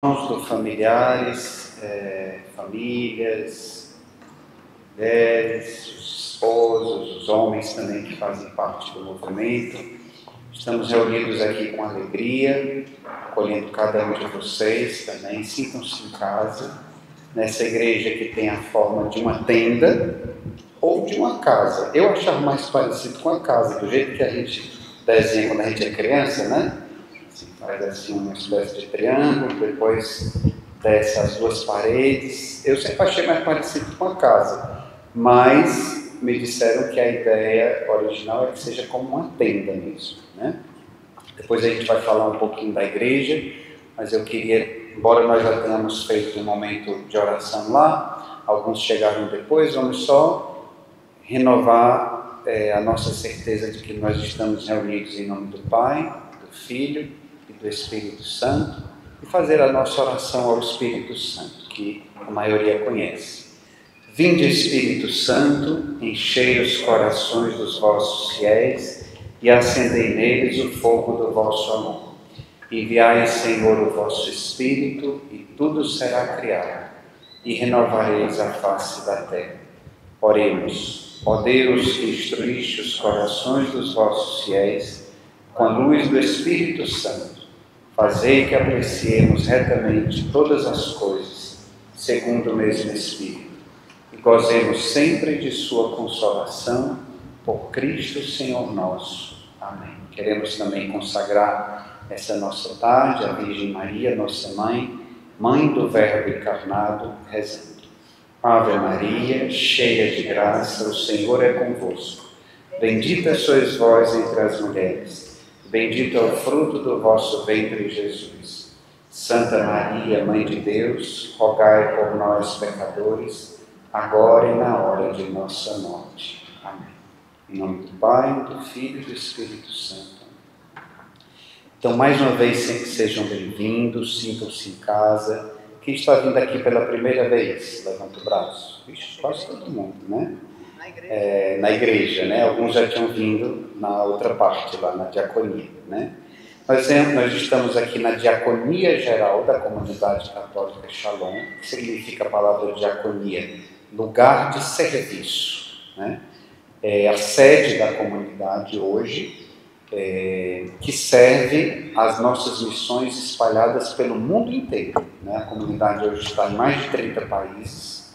Do familiares, famílias, mulheres, os esposos, os homens também que fazem parte do movimento. Estamos reunidos aqui com alegria, acolhendo cada um de vocês também. Sintam-se em casa, nessa igreja que tem a forma de uma tenda ou de uma casa. Eu achava mais parecido com a casa, do jeito que a gente desenha quando a gente é criança, né? Faz assim uma espécie de triângulo, depois desce as duas paredes. Eu sempre achei mais parecido com a casa, mas me disseram que a ideia original é que seja como uma tenda mesmo, né? Depois a gente vai falar um pouquinho da igreja, mas eu queria, embora nós já tenhamos feito um momento de oração lá, alguns chegaram depois, vamos só renovar a nossa certeza de que nós estamos reunidos em nome do Pai, do Filho e do Espírito Santo, e fazer a nossa oração ao Espírito Santo, que a maioria conhece. Vinde, Espírito Santo, enchei os corações dos vossos fiéis e acendei neles o fogo do vosso amor. Enviai, Senhor, o vosso Espírito, e tudo será criado, e renovareis a face da terra. Oremos. Ó Deus, que instruíste os corações dos vossos fiéis com a luz do Espírito Santo, fazei que apreciemos retamente todas as coisas, segundo o mesmo Espírito, e gozemos sempre de sua consolação, por Cristo Senhor nosso. Amém. Queremos também consagrar essa nossa tarde à Virgem Maria, nossa Mãe, Mãe do Verbo encarnado, rezando. Ave Maria, cheia de graça, o Senhor é convosco. Bendita sois vós entre as mulheres, bendito é o fruto do vosso ventre, Jesus. Santa Maria, Mãe de Deus, rogai por nós, pecadores, agora e na hora de nossa morte. Amém. Em nome do Pai, do Filho e do Espírito Santo. Então, mais uma vez, sejam bem-vindos, sintam-se em casa. Quem está vindo aqui pela primeira vez? Levanta o braço. Ixi, quase todo mundo, né? Na igreja, né? Alguns já tinham vindo na outra parte, lá na diaconia, né? Nós estamos aqui na diaconia geral da comunidade católica Shalom, que significa a palavra diaconia, lugar de serviço, né? É a sede da comunidade hoje, que serve às nossas missões espalhadas pelo mundo inteiro, né? A comunidade hoje está em mais de 30 países,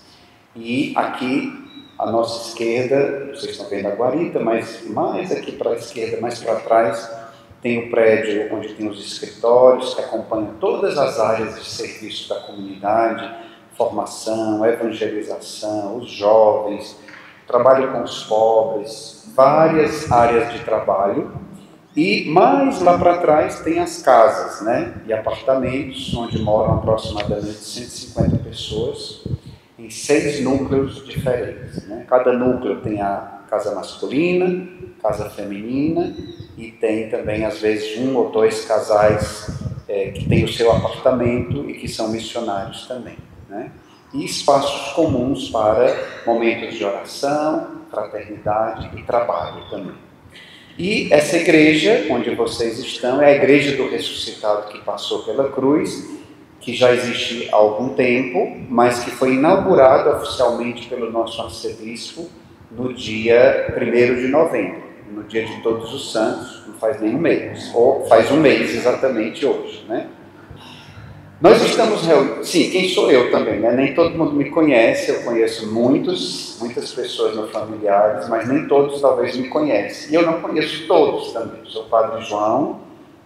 e aqui à nossa esquerda, vocês estão vendo a guarita, mas mais aqui para a esquerda, mais para trás, tem o prédio onde tem os escritórios que acompanham todas as áreas de serviço da comunidade, formação, evangelização, os jovens, trabalho com os pobres, várias áreas de trabalho. E mais lá para trás tem as casas, né, e apartamentos, onde moram aproximadamente 150 pessoas, em 6 núcleos diferentes, né? Cada núcleo tem a casa masculina, casa feminina, e tem também, às vezes, 1 ou 2 casais que têm o seu apartamento e que são missionários também, né? E espaços comuns para momentos de oração, fraternidade e trabalho também. E essa igreja, onde vocês estão, é a igreja do ressuscitado que passou pela cruz, que já existe há algum tempo, mas que foi inaugurada oficialmente pelo nosso arcebispo no dia 1º de novembro, no dia de Todos os Santos, não faz nem um mês, ou faz um mês exatamente hoje, né? Nós estamos reunidos, sim, quem sou eu também, né? Nem todo mundo me conhece, eu conheço muitas pessoas, meus familiares, mas nem todos talvez me conhecem. E eu não conheço todos também. Eu sou o Padre João,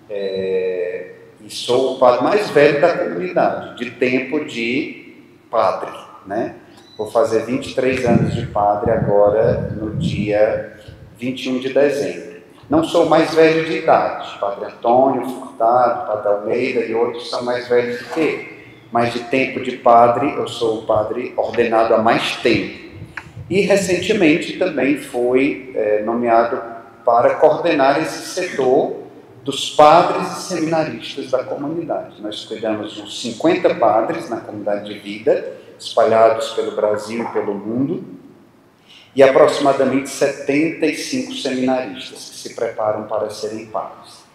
e sou o padre mais velho da comunidade, de tempo de padre, né? Vou fazer 23 anos de padre agora, no dia 21 de dezembro. Não sou o mais velho de idade. Padre Antônio Furtado, Padre Almeida e outros são mais velhos do que eu. Mas de tempo de padre, eu sou o padre ordenado há mais tempo. E recentemente também fui nomeado para coordenar esse setor dos padres e seminaristas da comunidade. Nós cuidamos de uns 50 padres na comunidade de vida, espalhados pelo Brasil e pelo mundo, e aproximadamente 75 seminaristas que se preparam para serem padres.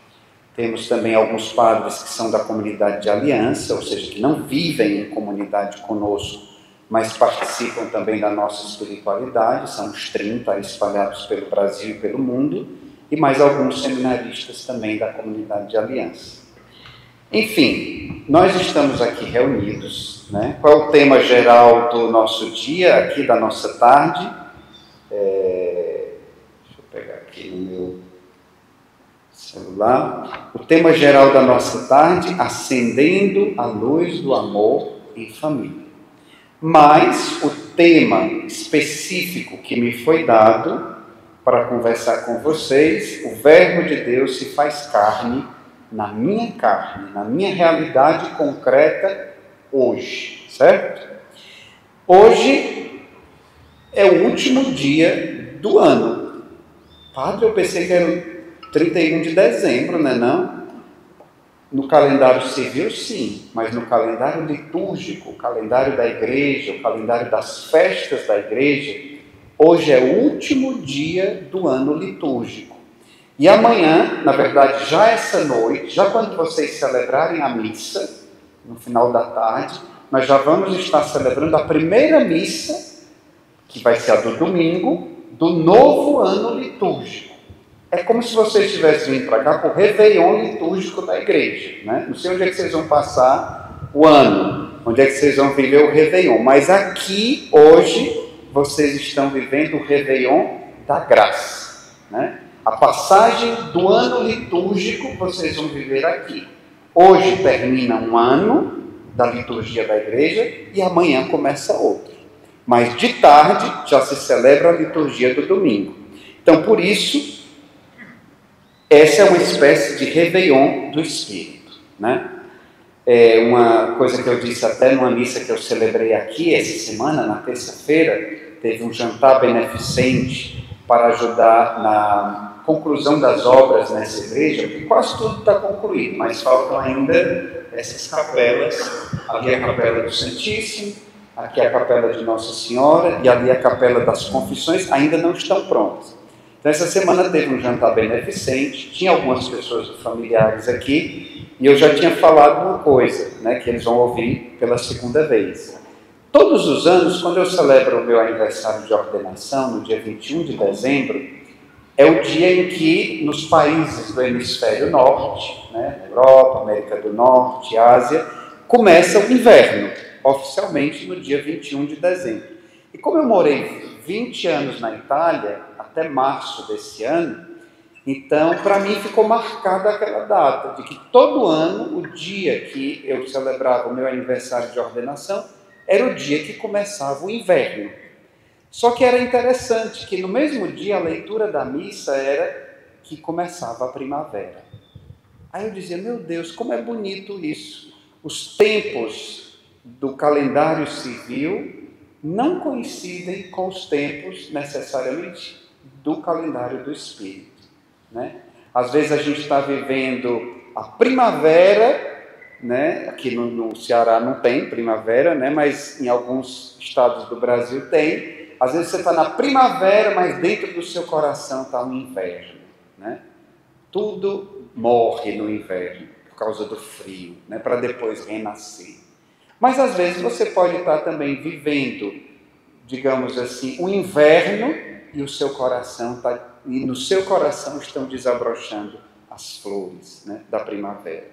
Temos também alguns padres que são da comunidade de aliança, ou seja, que não vivem em comunidade conosco, mas participam também da nossa espiritualidade. São uns 30 espalhados pelo Brasil e pelo mundo, e mais alguns seminaristas também da comunidade de aliança. Enfim, nós estamos aqui reunidos, né? Qual é o tema geral do nosso dia, aqui da nossa tarde? Deixa eu pegar aqui no meu celular. O tema geral da nossa tarde: acendendo a luz do amor em família. Mas o tema específico que me foi dado para conversar com vocês, o Verbo de Deus se faz carne, na minha realidade concreta hoje, certo? Hoje é o último dia do ano. Padre, eu pensei que era o 31 de dezembro, né, não? No calendário civil, sim, mas no calendário litúrgico, o calendário da igreja, o calendário das festas da igreja, hoje é o último dia do ano litúrgico. E amanhã, na verdade, já essa noite, já quando vocês celebrarem a missa, no final da tarde, nós já vamos estar celebrando a primeira missa, que vai ser a do domingo, do novo ano litúrgico. É como se vocês tivessem vindo para cá para o Réveillon litúrgico da igreja, né? Não sei onde é que vocês vão passar o ano, onde é que vocês vão viver o Réveillon, mas aqui, hoje, vocês estão vivendo o Réveillon da graça, né? A passagem do ano litúrgico vocês vão viver aqui. Hoje termina um ano da liturgia da igreja e amanhã começa outro. Mas de tarde já se celebra a liturgia do domingo. Então, por isso, essa é uma espécie de Réveillon do Espírito, né? É uma coisa que eu disse até numa missa que eu celebrei aqui essa semana, na terça-feira, teve um jantar beneficente para ajudar na conclusão das obras nessa igreja, porque quase tudo está concluído, mas faltam ainda essas capelas. Ali é a capela do Santíssimo, aqui é a capela de Nossa Senhora e ali é a capela das Confissões, ainda não estão prontas. Então essa semana teve um jantar beneficente, tinha algumas pessoas familiares aqui, e eu já tinha falado uma coisa, né, que eles vão ouvir pela segunda vez. Todos os anos, quando eu celebro o meu aniversário de ordenação, no dia 21 de dezembro, é o dia em que, nos países do hemisfério norte, né, Europa, América do Norte, Ásia, começa o inverno, oficialmente no dia 21 de dezembro. E como eu morei 20 anos na Itália, até março desse ano, então, para mim ficou marcada aquela data, de que todo ano, o dia que eu celebrava o meu aniversário de ordenação, era o dia que começava o inverno. Só que era interessante que no mesmo dia a leitura da missa era que começava a primavera. Aí eu dizia, meu Deus, como é bonito isso. Os tempos do calendário civil não coincidem com os tempos necessariamente do calendário do Espírito, né? Às vezes a gente está vivendo a primavera, né? Aqui no Ceará não tem primavera, né? Mas em alguns estados do Brasil tem. Às vezes você está na primavera, mas dentro do seu coração está o inverno, né? Tudo morre no inverno por causa do frio, né? Para depois renascer. Mas às vezes você pode estar também vivendo, digamos assim, o inverno e o seu coração e no seu coração estão desabrochando as flores, né, da primavera.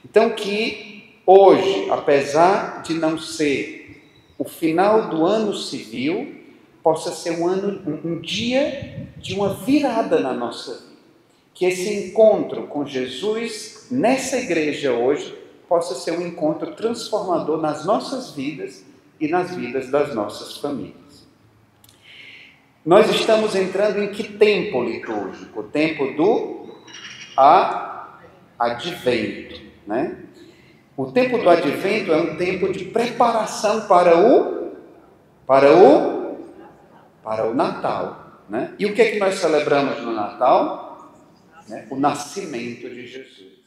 Então que hoje, apesar de não ser o final do ano civil, possa ser um dia de uma virada na nossa vida. Que esse encontro com Jesus nessa igreja hoje possa ser um encontro transformador nas nossas vidas e nas vidas das nossas famílias. Nós estamos entrando em que tempo litúrgico? O tempo do advento, né? O tempo do advento é um tempo de preparação para o Natal, né? E o que é que nós celebramos no Natal? Né? O nascimento de Jesus.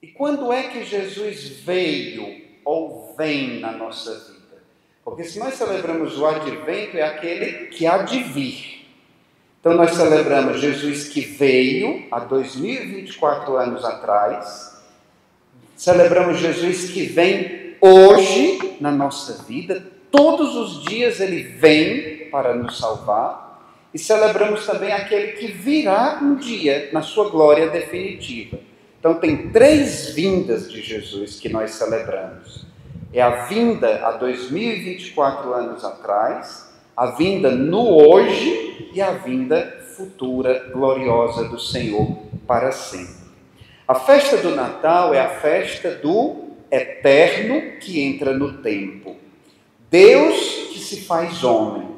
E quando é que Jesus veio ou vem na nossa vida? Porque se nós celebramos o advento, é aquele que há de vir. Então, Então nós celebramos Jesus que veio há 2024 anos atrás, celebramos Jesus que vem hoje na nossa vida, todos os dias Ele vem para nos salvar, e celebramos também aquele que virá um dia na sua glória definitiva. Então tem 3 vindas de Jesus que nós celebramos. É a vinda há 2024 anos atrás, a vinda no hoje e a vinda futura, gloriosa do Senhor para sempre. A festa do Natal é a festa do eterno que entra no tempo. Deus que se faz homem.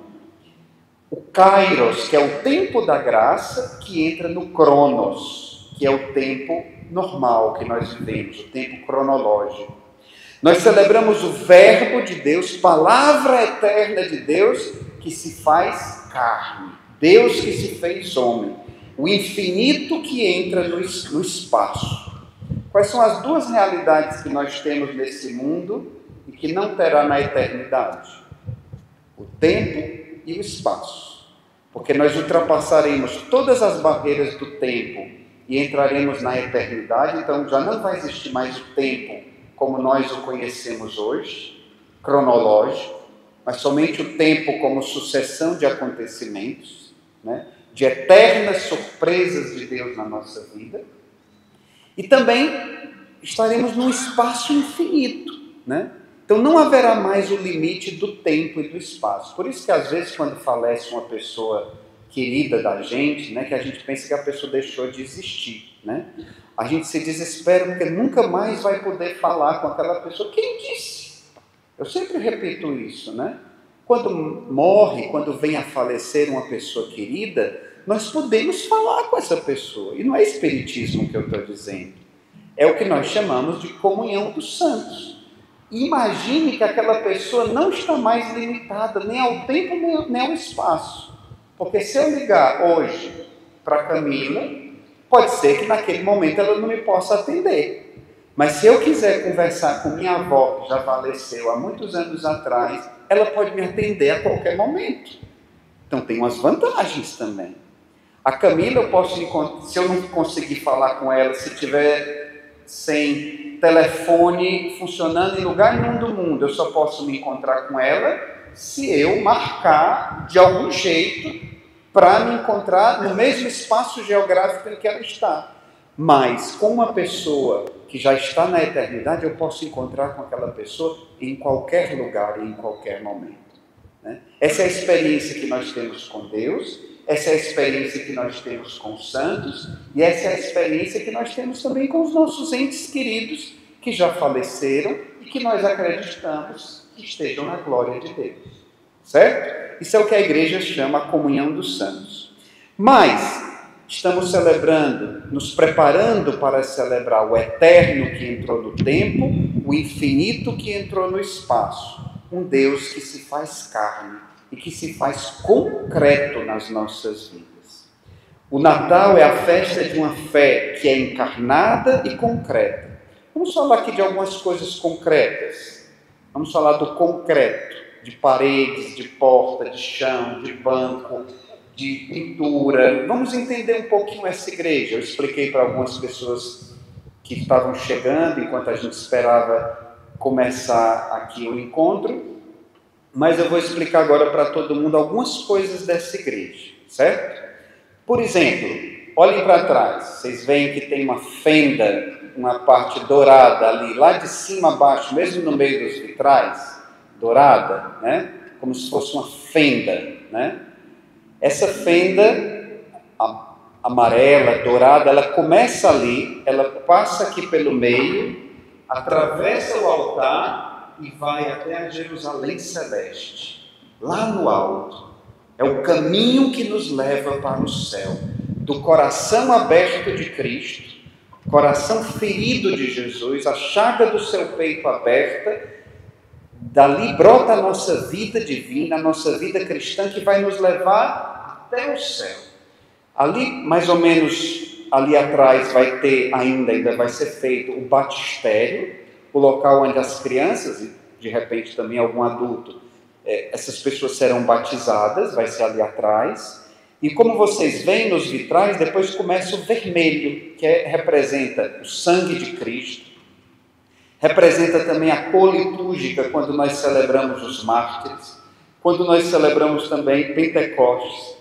O Kairos, que é o tempo da graça, que entra no Cronos, que é o tempo normal que nós vivemos, o tempo cronológico. Nós celebramos o Verbo de Deus, palavra eterna de Deus, que se faz carne. Deus que se fez homem. O infinito que entra no espaço. Quais são as 2 realidades que nós temos nesse mundo e que não terá na eternidade? O tempo e o espaço. Porque nós ultrapassaremos todas as barreiras do tempo e entraremos na eternidade, então já não vai existir mais o tempo como nós o conhecemos hoje, cronológico, mas somente o tempo como sucessão de acontecimentos, né? De eternas surpresas de Deus na nossa vida. E também estaremos num espaço infinito, né? Então não haverá mais o limite do tempo e do espaço. Por isso que às vezes quando falece uma pessoa querida da gente, né, que a gente pensa que a pessoa deixou de existir, né? A gente se desespera porque nunca mais vai poder falar com aquela pessoa. Quem disse? Eu sempre repito isso, né? Quando morre, quando vem a falecer uma pessoa querida, nós podemos falar com essa pessoa. E não é espiritismo que eu estou dizendo. É o que nós chamamos de comunhão dos santos. Imagine que aquela pessoa não está mais limitada nem ao tempo nem ao espaço. Porque se eu ligar hoje para Camila, pode ser que naquele momento ela não me possa atender. Mas se eu quiser conversar com minha avó, que já faleceu há muitos anos atrás, ela pode me atender a qualquer momento. Então tem umas vantagens também. A Camila, eu posso encontrar, se eu não conseguir falar com ela, se tiver sem telefone funcionando em lugar nenhum do mundo, eu só posso me encontrar com ela se eu marcar de algum jeito para me encontrar no mesmo espaço geográfico em que ela está. Mas com uma pessoa que já está na eternidade, eu posso encontrar com aquela pessoa em qualquer lugar e em qualquer momento, né? Essa é a experiência que nós temos com Deus, essa é a experiência que nós temos com os santos, e essa é a experiência que nós temos também com os nossos entes queridos que já faleceram e que nós acreditamos que estejam na glória de Deus. Certo? Isso é o que a igreja chama a comunhão dos santos. Mas estamos celebrando, nos preparando para celebrar o eterno que entrou no tempo, o infinito que entrou no espaço. Um Deus que se faz carne e que se faz concreto nas nossas vidas. O Natal é a festa de uma fé que é encarnada e concreta. Vamos falar aqui de algumas coisas concretas. Vamos falar do concreto, de paredes, de porta, de chão, de banco, de pintura. Vamos entender um pouquinho essa igreja. Eu expliquei para algumas pessoas que estavam chegando enquanto a gente esperava começar aqui o encontro, mas eu vou explicar agora para todo mundo algumas coisas dessa igreja, certo? Por exemplo, olhem para trás, vocês veem que tem uma fenda, uma parte dourada ali, lá de cima a baixo, mesmo no meio dos vitrais, dourada, né? Como se fosse uma fenda, né? Essa fenda amarela, dourada, ela começa ali, ela passa aqui pelo meio, atravessa o altar e vai até a Jerusalém Celeste, lá no alto. É o caminho que nos leva para o céu, do coração aberto de Cristo, coração ferido de Jesus, a chaga do seu peito aberta. Dali brota a nossa vida divina, a nossa vida cristã, que vai nos levar até o céu. Ali, mais ou menos, ali atrás ainda vai ser feito o batistério, o local onde as crianças, e de repente também algum adulto, essas pessoas serão batizadas, vai ser ali atrás. E como vocês veem nos vitrais, depois começa o vermelho, que representa o sangue de Cristo. Representa também a cor litúrgica, quando nós celebramos os mártires, quando nós celebramos também Pentecostes,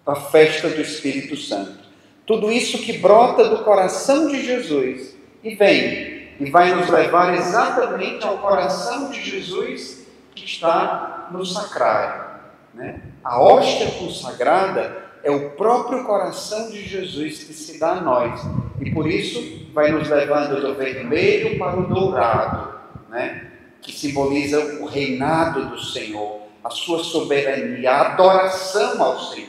a festa do Espírito Santo. Tudo isso que brota do coração de Jesus e vem e vai nos levar exatamente ao coração de Jesus que está no sacrário, né? A hóstia consagrada é o próprio coração de Jesus que se dá a nós, e por isso vai nos levando do vermelho para o dourado, né? Que simboliza o reinado do Senhor, a sua soberania, a adoração ao Senhor,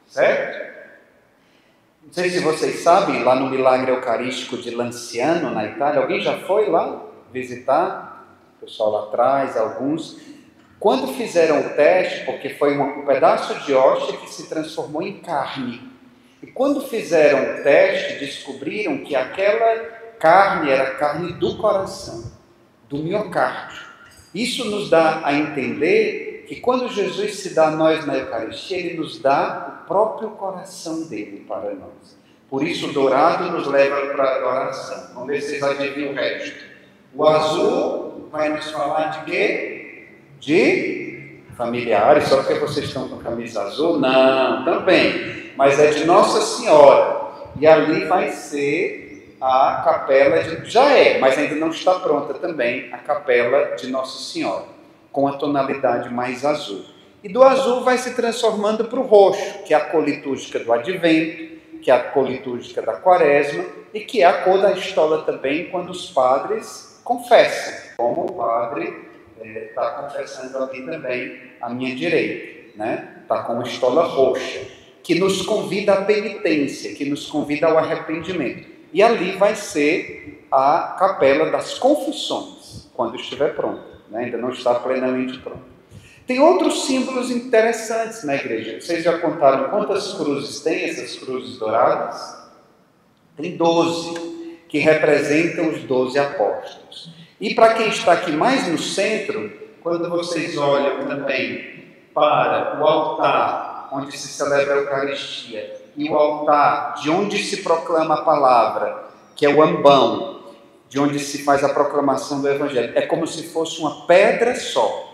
certo? Não sei se vocês sabem, lá no Milagre Eucarístico de Lanciano, na Itália, alguém já foi lá visitar? O pessoal lá atrás, alguns. Quando fizeram o teste, porque foi um pedaço de hóstia que se transformou em carne, e quando fizeram o teste, descobriram que aquela carne era carne do coração, do miocárdio. Isso nos dá a entender que quando Jesus se dá a nós na Eucaristia, Ele nos dá o próprio coração dele para nós. Por isso o dourado nos leva para a adoração. Vamos ver se vocês adivinham o resto. O azul vai nos falar de quê? De familiares. Só porque vocês estão com camisa azul? Não, também. Mas é de Nossa Senhora. E ali vai ser a capela de... Já é, mas ainda não está pronta também a capela de Nossa Senhora, com a tonalidade mais azul. E do azul vai se transformando para o roxo, que é a cor litúrgica do Advento, que é a cor litúrgica da Quaresma, e que é a cor da estola também, quando os padres confessam, como o padre está confessando aqui também à minha direita, né? Está com a estola roxa, que nos convida à penitência, que nos convida ao arrependimento. E ali vai ser a capela das confissões, quando estiver pronta, né? Ainda não está plenamente pronta. Tem outros símbolos interessantes na igreja. Vocês já contaram quantas cruzes tem, essas cruzes douradas? Tem 12, que representam os 12 apóstolos. E para quem está aqui mais no centro, quando vocês olham também para o altar, onde se celebra a Eucaristia, e o altar de onde se proclama a palavra, que é o ambão, de onde se faz a proclamação do Evangelho, é como se fosse uma pedra só,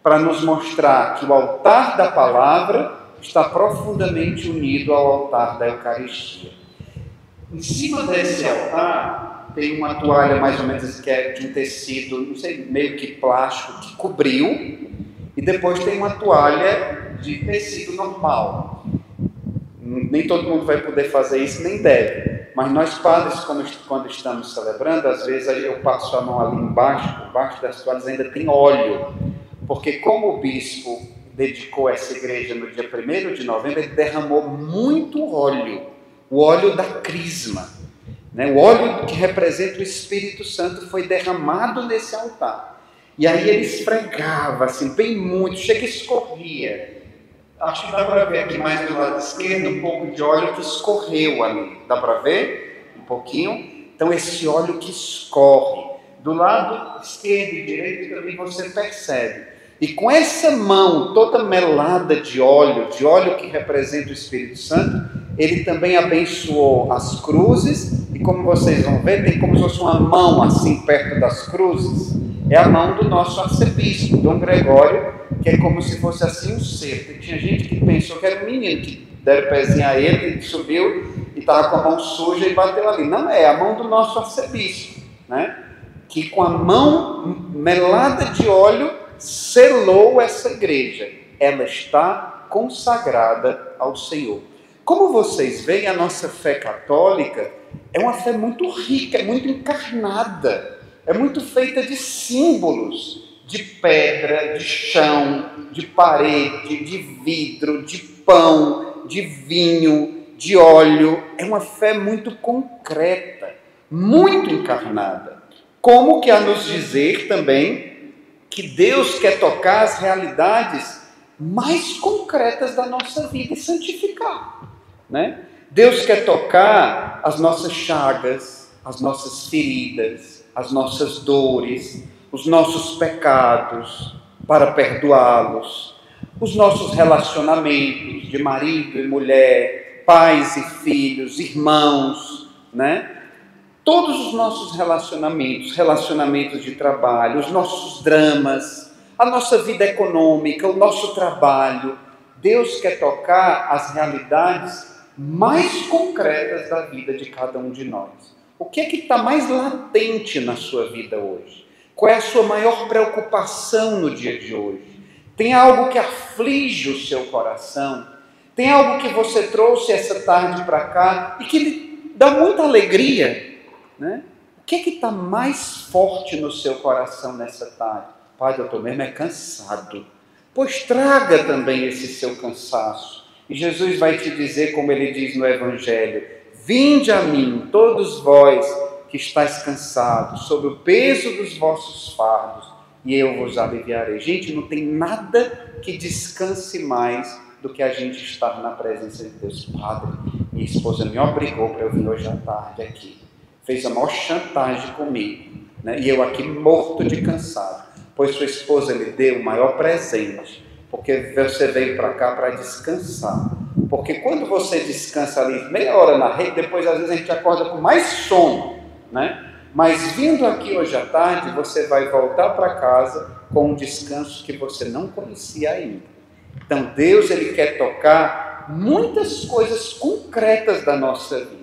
para nos mostrar que o altar da palavra está profundamente unido ao altar da Eucaristia. Em cima desse altar tem uma toalha mais ou menos que é de um tecido, não sei, meio que plástico, que cobriu, e depois tem uma toalha de tecido normal. Nem todo mundo vai poder fazer isso, nem deve. Mas nós padres, quando estamos celebrando, às vezes eu passo a mão ali embaixo das toalhas ainda tem óleo. Porque como o bispo dedicou essa igreja no dia 1º de novembro, ele derramou muito óleo, o óleo da crisma, né? O óleo que representa o Espírito Santo foi derramado nesse altar. E aí ele esfregava, assim, bem muito, chega e escorria. Acho que dá para ver aqui mais do lado esquerdo um pouco de óleo que escorreu ali. Dá para ver? Um pouquinho. Então esse óleo que escorre. Do lado esquerdo e direito também você percebe. E com essa mão toda melada de óleo que representa o Espírito Santo, ele também abençoou as cruzes, e como vocês vão ver, tem como se fosse uma mão assim perto das cruzes, é a mão do nosso arcebispo, Dom Gregório, que é como se fosse assim um cerco. E tinha gente que pensou que era um menino, que deram pezinho a ele, ele subiu e estava com a mão suja e bateu ali. Não, é a mão do nosso arcebispo, né? Que com a mão melada de óleo selou essa igreja. Ela está consagrada ao Senhor. Como vocês veem, a nossa fé católica é uma fé muito rica, é muito encarnada, é muito feita de símbolos, de pedra, de chão, de parede, de vidro, de pão, de vinho, de óleo. É uma fé muito concreta, muito encarnada. Como que a nos dizer também que Deus quer tocar as realidades mais concretas da nossa vida e santificar, né? Deus quer tocar as nossas chagas, as nossas feridas, as nossas dores, os nossos pecados, para perdoá-los. os nossos relacionamentos de marido e mulher, pais e filhos, irmãos, né? Todos os nossos relacionamentos, relacionamentos de trabalho, os nossos dramas, a nossa vida econômica, o nosso trabalho. Deus quer tocar as realidades mais concretas da vida de cada um de nós. O que é que está mais latente na sua vida hoje? Qual é a sua maior preocupação no dia de hoje? Tem algo que aflige o seu coração? Tem algo que você trouxe essa tarde para cá e que lhe dá muita alegria? Né? O que está mais forte no seu coração nessa tarde? Pai, eu estou mesmo cansado. Pois traga também esse seu cansaço. E Jesus vai te dizer, como ele diz no Evangelho: vinde a mim, todos vós que estáis cansados, sob o peso dos vossos fardos, e eu vos aliviarei. Gente, não tem nada que descanse mais do que a gente estar na presença de Deus. Padre, minha esposa me obrigou para eu vir hoje à tarde aqui. Fez a maior chantagem comigo, né? E eu aqui morto de cansado, pois sua esposa lhe deu o maior presente, porque você veio para cá para descansar. Porque quando você descansa ali meia hora na rede, depois às vezes a gente acorda com mais sono, né? Mas vindo aqui hoje à tarde, você vai voltar para casa com um descanso que você não conhecia ainda. Então Deus, ele quer tocar muitas coisas concretas da nossa vida.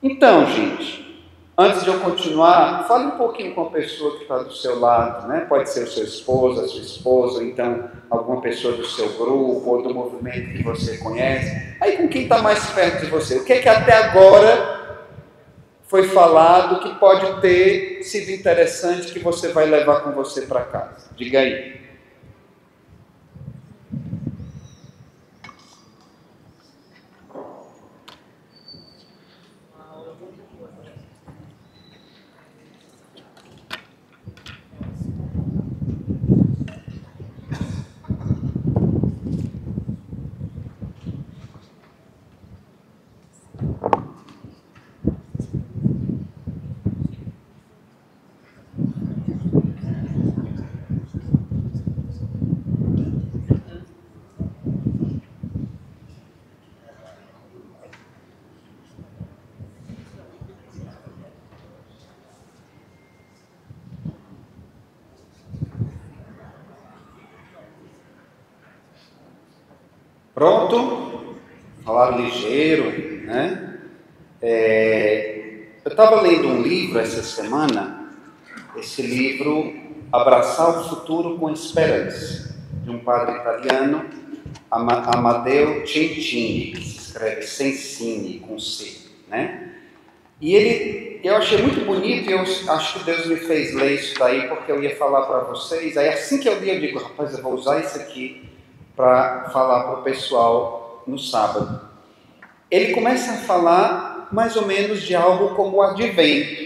Então, gente, antes de eu continuar, fale um pouquinho com a pessoa que está do seu lado, né? Pode ser o seu esposo, a sua esposa, ou então alguma pessoa do seu grupo, ou do movimento que você conhece. Aí com quem está mais perto de você? O que é que até agora foi falado que pode ter sido interessante, que você vai levar com você para casa? Diga aí. Pronto? Falar ligeiro, né? Eu estava lendo um livro essa semana, esse livro, Abraçar o Futuro com Esperança, de um padre italiano, Amadeo Cecchini, que se escreve Cencini, com C, né? E eu achei muito bonito, e eu acho que Deus me fez ler isso daí, porque eu ia falar para vocês. Aí assim que eu li, eu digo, rapaz, eu vou usar isso aqui para falar para o pessoal no sábado. Ele começa a falar mais ou menos de algo como o advento.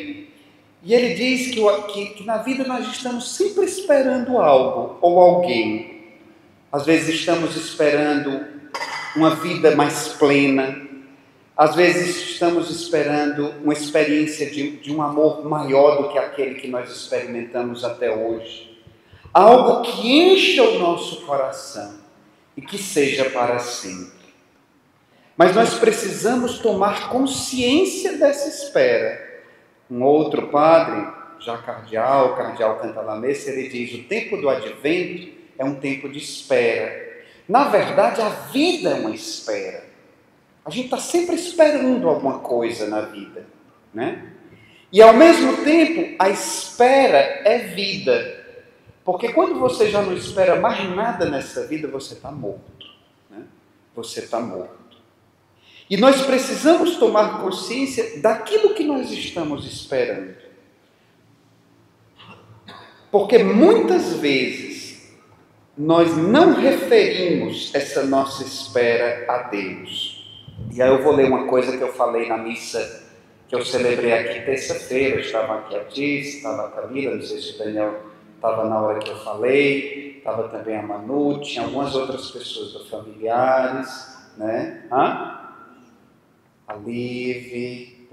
E ele diz que na vida nós estamos sempre esperando algo ou alguém. Às vezes estamos esperando uma vida mais plena. Às vezes estamos esperando uma experiência de um amor maior do que aquele que nós experimentamos até hoje. Algo que encha o nosso coração e que seja para sempre. Mas nós precisamos tomar consciência dessa espera. Um outro padre, já cardeal Cantalamessa, ele diz: o tempo do advento é um tempo de espera. Na verdade, a vida é uma espera. A gente está sempre esperando alguma coisa na vida, né? E ao mesmo tempo, a espera é vida. Porque quando você já não espera mais nada nessa vida, você está morto, né? Você está morto. E nós precisamos tomar consciência daquilo que nós estamos esperando. Porque muitas vezes nós não referimos essa nossa espera a Deus. E aí eu vou ler uma coisa que eu falei na missa que eu celebrei aqui terça-feira. Eu estava aqui a Tis, estava a Camila, não sei se o Daniel estava na hora que eu falei, estava também a Manu, tinha algumas outras pessoas familiares, né? A Liv,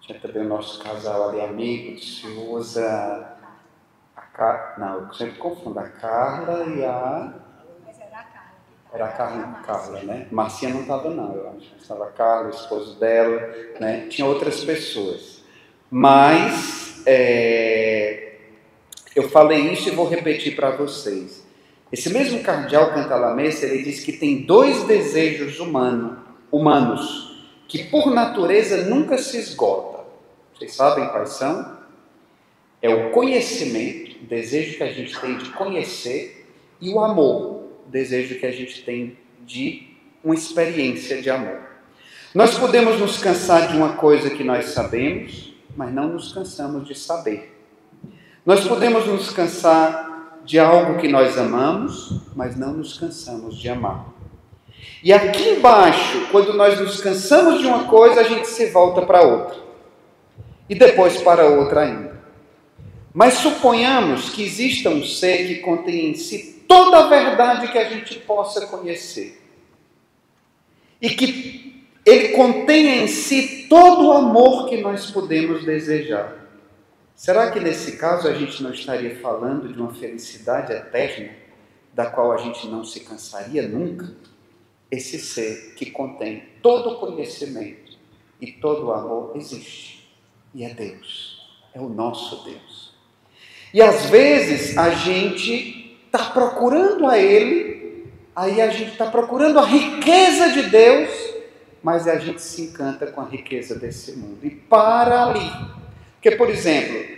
tinha também o nosso casal ali, amigo, de Ciusa, não, eu sempre confundo, a Carla e a Era a Carla, né? Marcinha não estava não, eu acho. Estava a Carla, o esposo dela, né? Tinha outras pessoas. Mas eu falei isso e vou repetir para vocês. Esse mesmo cardeal Cantalamessa, ele diz que tem 2 desejos humanos, que por natureza nunca se esgotam. Vocês sabem quais são? É o conhecimento, o desejo que a gente tem de conhecer, e o amor, o desejo que a gente tem de uma experiência de amor. Nós podemos nos cansar de uma coisa que nós sabemos, mas não nos cansamos de saber. Nós podemos nos cansar de algo que nós amamos, mas não nos cansamos de amar. E aqui embaixo, quando nós nos cansamos de uma coisa, a gente se volta para outra. E depois para outra ainda. Mas suponhamos que exista um ser que contém em si toda a verdade que a gente possa conhecer. E que ele contenha em si todo o amor que nós podemos desejar. Será que nesse caso a gente não estaria falando de uma felicidade eterna, da qual a gente não se cansaria nunca? Esse ser que contém todo o conhecimento e todo o amor existe. E é Deus. É o nosso Deus. E às vezes a gente está procurando a Ele, aí a gente está procurando a riqueza de Deus, mas a gente se encanta com a riqueza desse mundo e para ali. Porque, por exemplo,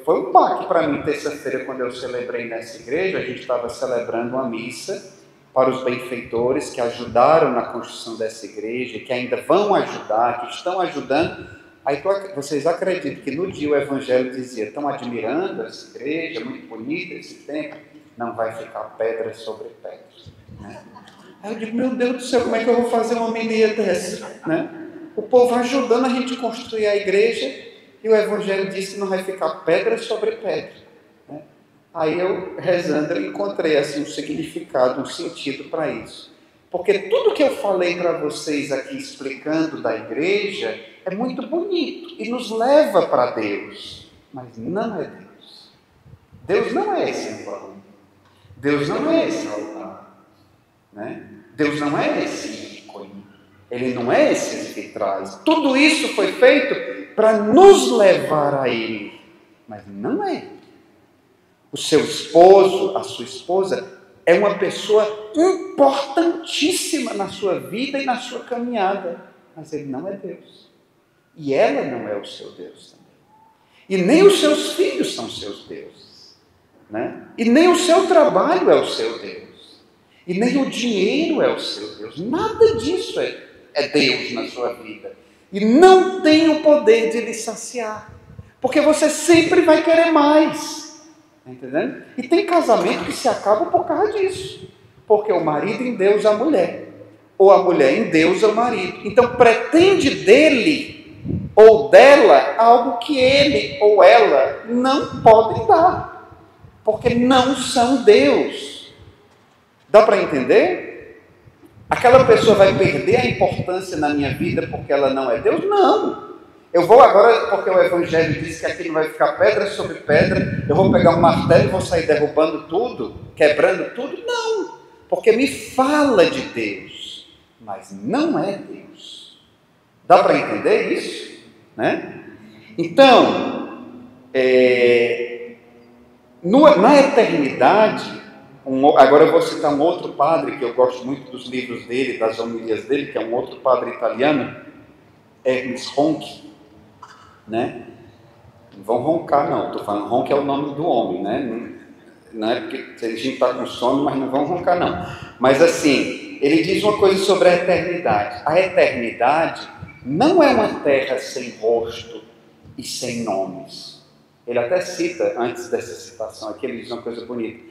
foi um baque para mim terça-feira quando eu celebrei nessa igreja. A gente estava celebrando uma missa para os benfeitores que ajudaram na construção dessa igreja, que ainda vão ajudar, que estão ajudando. Aí vocês acreditam que no dia o Evangelho dizia: estão admirando essa igreja, muito bonita esse templo, não vai ficar pedra sobre pedra, né? Aí eu digo: meu Deus do céu, como é que eu vou fazer uma homilia dessa, né? O povo ajudando a gente a construir a igreja e o Evangelho diz que não vai ficar pedra sobre pedra, né? Aí eu, rezando, eu encontrei assim, um significado, um sentido para isso. Porque tudo que eu falei para vocês aqui explicando da igreja é muito bonito e nos leva para Deus, mas não é Deus. Deus não é esse ícone. Deus não é esse altar, né? Deus não é esse ícone. Ele não é esses vitrais. Tudo isso foi feito para nos levar a Ele, mas não é Ele. O seu esposo, a sua esposa, é uma pessoa importantíssima na sua vida e na sua caminhada, mas ele não é Deus. E ela não é o seu Deus também. E nem os seus filhos são seus deuses, né? E nem o seu trabalho é o seu Deus. E nem o dinheiro é o seu Deus. Nada disso é Deus na sua vida. E não tem o poder de lhe saciar. Porque você sempre vai querer mais. Está entendendo? E tem casamento que se acaba por causa disso. Porque o marido endeusa a mulher. Ou a mulher endeusa o marido. Então pretende dele ou dela algo que ele ou ela não podem dar. Porque não são Deus. Dá para entender? Aquela pessoa vai perder a importância na minha vida porque ela não é Deus? Não. Eu vou agora, porque o Evangelho diz que aqui não vai ficar pedra sobre pedra, eu vou pegar um martelo e vou sair derrubando tudo, quebrando tudo? Não, porque me fala de Deus, mas não é Deus. Dá para entender isso? Né? Então, na eternidade, agora eu vou citar um outro padre, que eu gosto muito dos livros dele, das homilias dele, que é um outro padre italiano, Ernst Ronchi, né? Não vão roncar não, estou falando, ronca é o nome do homem, né? Não é porque a gente está com sono, mas não vão roncar não. Mas assim, ele diz uma coisa sobre a eternidade. A eternidade não é uma terra sem rosto e sem nomes. Ele até cita, antes dessa citação aqui, ele diz uma coisa bonita,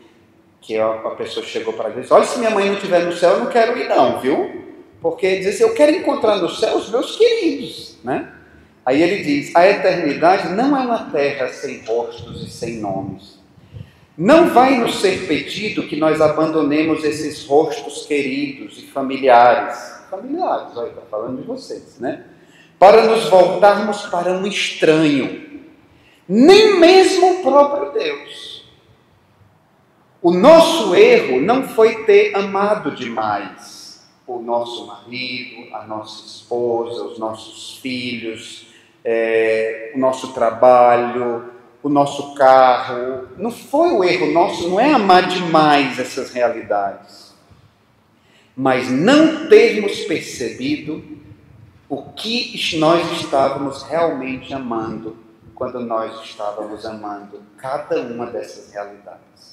que a pessoa chegou para Deus: olha, se minha mãe não estiver no céu, eu não quero ir não, viu? Porque ele diz assim: eu quero encontrar no céu os meus queridos, né? Aí ele diz: a eternidade não é uma terra sem rostos e sem nomes. Não vai nos ser pedido que nós abandonemos esses rostos queridos e familiares. Familiares, olha, está falando de vocês, né? Para nos voltarmos para um estranho. Nem mesmo o próprio Deus. O nosso erro não foi ter amado demais o nosso marido, a nossa esposa, os nossos filhos, o nosso trabalho, o nosso carro. Não foi o erro nosso, não é amar demais essas realidades, mas não termos percebido o que nós estávamos realmente amando quando nós estávamos amando cada uma dessas realidades.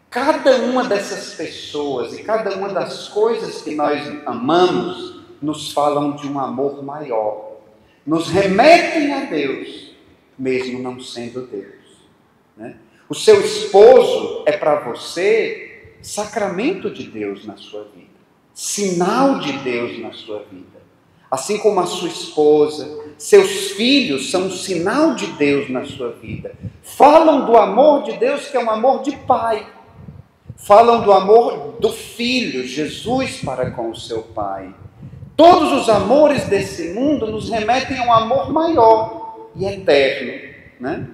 Cada uma dessas pessoas e cada uma das coisas que nós amamos nos falam de um amor maior, nos remetem a Deus, mesmo não sendo Deus, né? O seu esposo é para você sacramento de Deus na sua vida, sinal de Deus na sua vida, assim como a sua esposa, seus filhos são um sinal de Deus na sua vida, falam do amor de Deus, que é um amor de pai. Falam do amor do Filho, Jesus, para com o seu Pai. Todos os amores desse mundo nos remetem a um amor maior e eterno, né?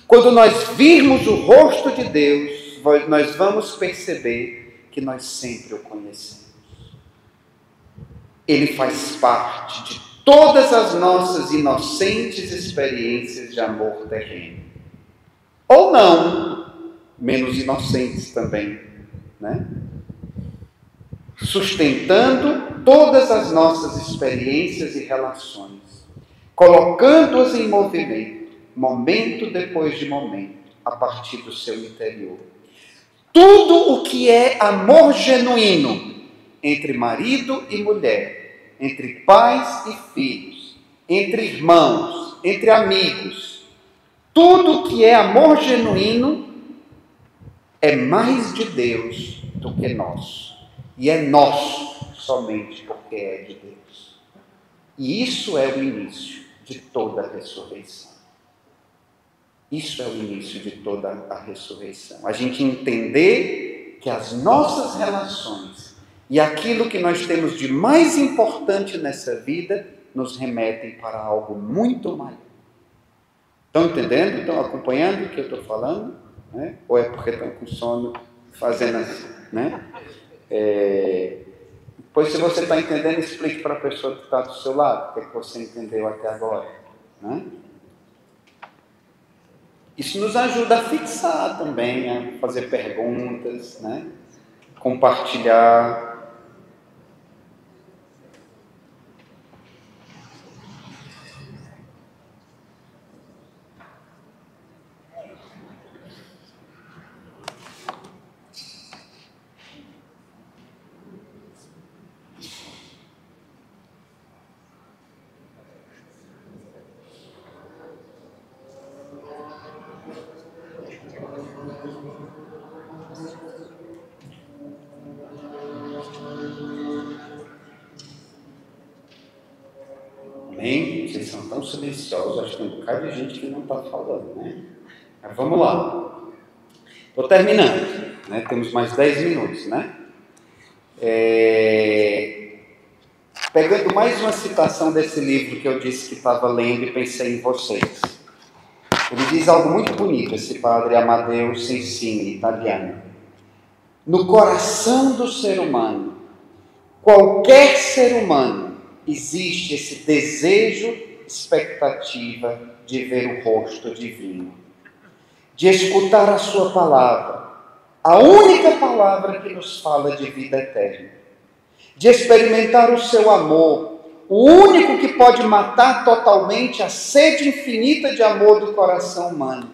Quando nós virmos o rosto de Deus, nós vamos perceber que nós sempre o conhecemos. Ele faz parte de todas as nossas inocentes experiências de amor terreno. Ou não, menos inocentes também, né? Sustentando todas as nossas experiências e relações, colocando-as em movimento, momento depois de momento, a partir do seu interior. Tudo o que é amor genuíno entre marido e mulher, entre pais e filhos, entre irmãos, entre amigos, tudo o que é amor genuíno é mais de Deus do que nosso. E é nosso somente porque é de Deus. E isso é o início de toda a ressurreição. Isso é o início de toda a ressurreição. A gente entender que as nossas relações e aquilo que nós temos de mais importante nessa vida nos remetem para algo muito maior. Estão entendendo? Estão acompanhando o que eu estou falando? Né? Ou é porque estão com sono fazendo assim, né? Pois se você está entendendo, explique para a pessoa que está do seu lado o que você entendeu até agora, né? Isso nos ajuda a fixar também, a fazer perguntas, né? Compartilhar. Amém? Vocês são tão silenciosos, acho que tem um bocado de gente que não está falando, né? Mas vamos lá. Estou terminando, né? Temos mais 10 minutos, né? Pegando mais uma citação desse livro que eu disse que estava lendo e pensei em vocês. Ele diz algo muito bonito, esse padre Amadeo Sensini, italiano. No coração do ser humano, qualquer ser humano, existe esse desejo, expectativa de ver o rosto divino, de escutar a sua palavra, a única palavra que nos fala de vida eterna, de experimentar o seu amor, o único que pode matar totalmente a sede infinita de amor do coração humano,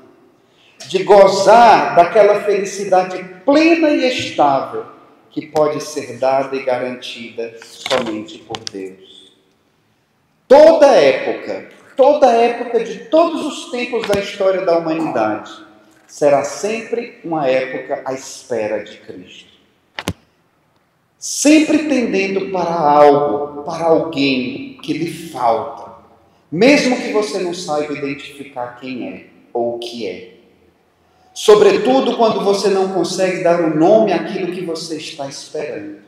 de gozar daquela felicidade plena e estável que pode ser dada e garantida somente por Deus. Toda época de todos os tempos da história da humanidade será sempre uma época à espera de Cristo. Sempre tendendo para algo, para alguém que lhe falta, mesmo que você não saiba identificar quem é ou o que é. Sobretudo quando você não consegue dar um nome àquilo que você está esperando,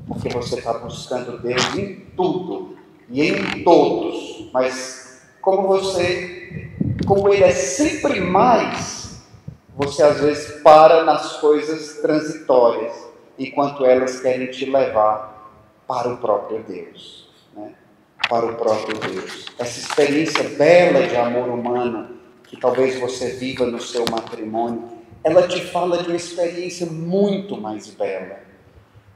porque você está buscando Deus em tudo e em todos, mas como Ele é sempre mais, você às vezes para nas coisas transitórias, enquanto elas querem te levar para o próprio Deus, né? Para o próprio Deus. Essa experiência bela de amor humano, que talvez você viva no seu matrimônio, ela te fala de uma experiência muito mais bela.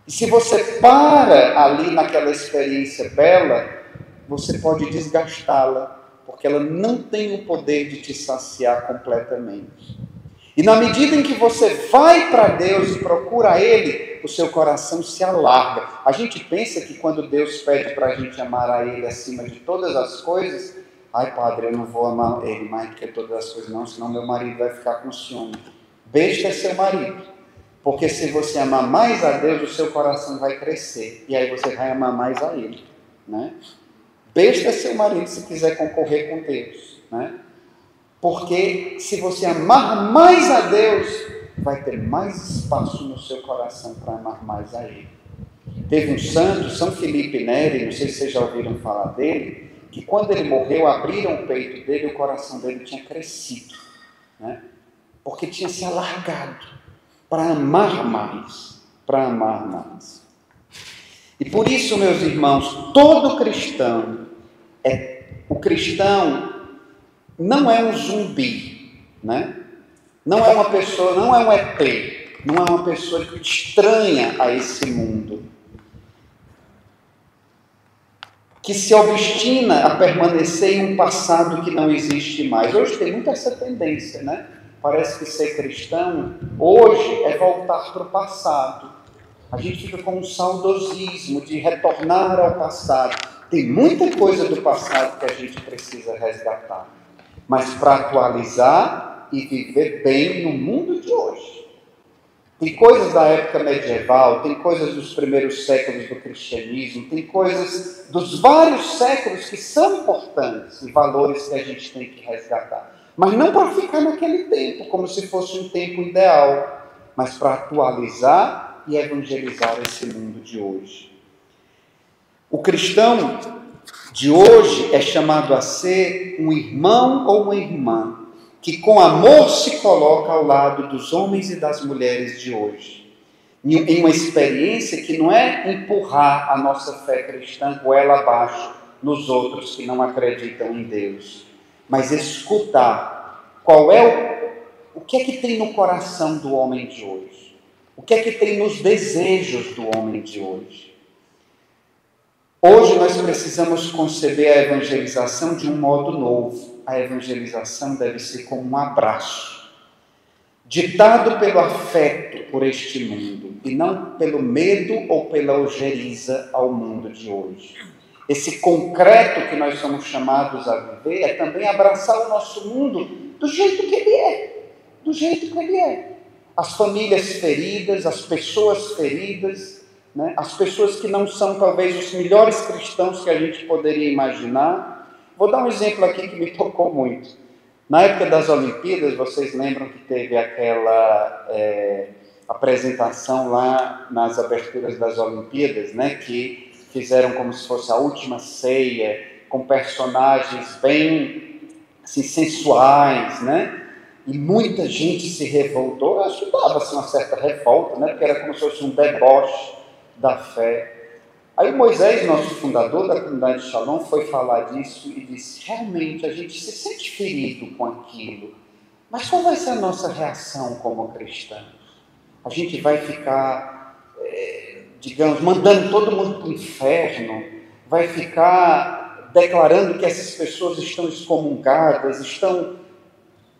E se você para ali naquela experiência bela, você pode desgastá-la, porque ela não tem o poder de te saciar completamente. E na medida em que você vai para Deus e procura Ele, o seu coração se alarga. A gente pensa que quando Deus pede para a gente amar a Ele acima de todas as coisas, ai padre, eu não vou amar Ele mais do que todas as coisas não, senão meu marido vai ficar com ciúme. Besta é seu marido, porque se você amar mais a Deus, o seu coração vai crescer, e aí você vai amar mais a Ele, né? Besta é seu marido se quiser concorrer com Deus, né? Porque se você amar mais a Deus, vai ter mais espaço no seu coração para amar mais a Ele. Teve um santo, São Felipe Neri, não sei se vocês já ouviram falar dele, que quando ele morreu, abriram o peito dele e o coração dele tinha crescido, né? Porque tinha se alargado para amar mais, para amar mais. E por isso, meus irmãos, todo cristão, o cristão não é um zumbi, né? Não é uma pessoa, não é um ET, não é uma pessoa estranha a esse mundo, que se obstina a permanecer em um passado que não existe mais. Hoje tem muito essa tendência, né? Parece que ser cristão hoje é voltar para o passado. A gente fica com um saudosismo de retornar ao passado. Tem muita coisa do passado que a gente precisa resgatar, mas para atualizar e viver bem no mundo de hoje. Tem coisas da época medieval, tem coisas dos primeiros séculos do cristianismo, tem coisas dos vários séculos que são importantes e valores que a gente tem que resgatar. Mas não para ficar naquele tempo, como se fosse um tempo ideal, mas para atualizar e evangelizar esse mundo de hoje. O cristão de hoje é chamado a ser um irmão ou uma irmã que com amor se coloca ao lado dos homens e das mulheres de hoje, em uma experiência que não é empurrar a nossa fé cristã goela abaixo nos outros que não acreditam em Deus, mas escutar o que é que tem no coração do homem de hoje, o que é que tem nos desejos do homem de hoje. Hoje nós precisamos conceber a evangelização de um modo novo. A evangelização deve ser como um abraço, ditado pelo afeto por este mundo, e não pelo medo ou pela ojeriza ao mundo de hoje. Esse concreto que nós somos chamados a viver é também abraçar o nosso mundo do jeito que ele é, do jeito que ele é. As famílias feridas, as pessoas feridas, né? As pessoas que não são talvez os melhores cristãos que a gente poderia imaginar. Vou dar um exemplo aqui que me tocou muito. Na época das Olimpíadas, vocês lembram que teve aquela apresentação lá nas aberturas das Olimpíadas, né? Que fizeram como se fosse a última ceia, com personagens bem assim, sensuais, né? E muita gente se revoltou. Eu acho que dava-se uma certa revolta, né? Porque era como se fosse um deboche da fé. Aí o Moisés, nosso fundador da comunidade de Shalom, foi falar disso e disse, realmente a gente se sente ferido com aquilo, mas qual vai ser a nossa reação como cristãos? A gente vai ficar, digamos, mandando todo mundo para o inferno, vai ficar declarando que essas pessoas estão excomungadas, estão...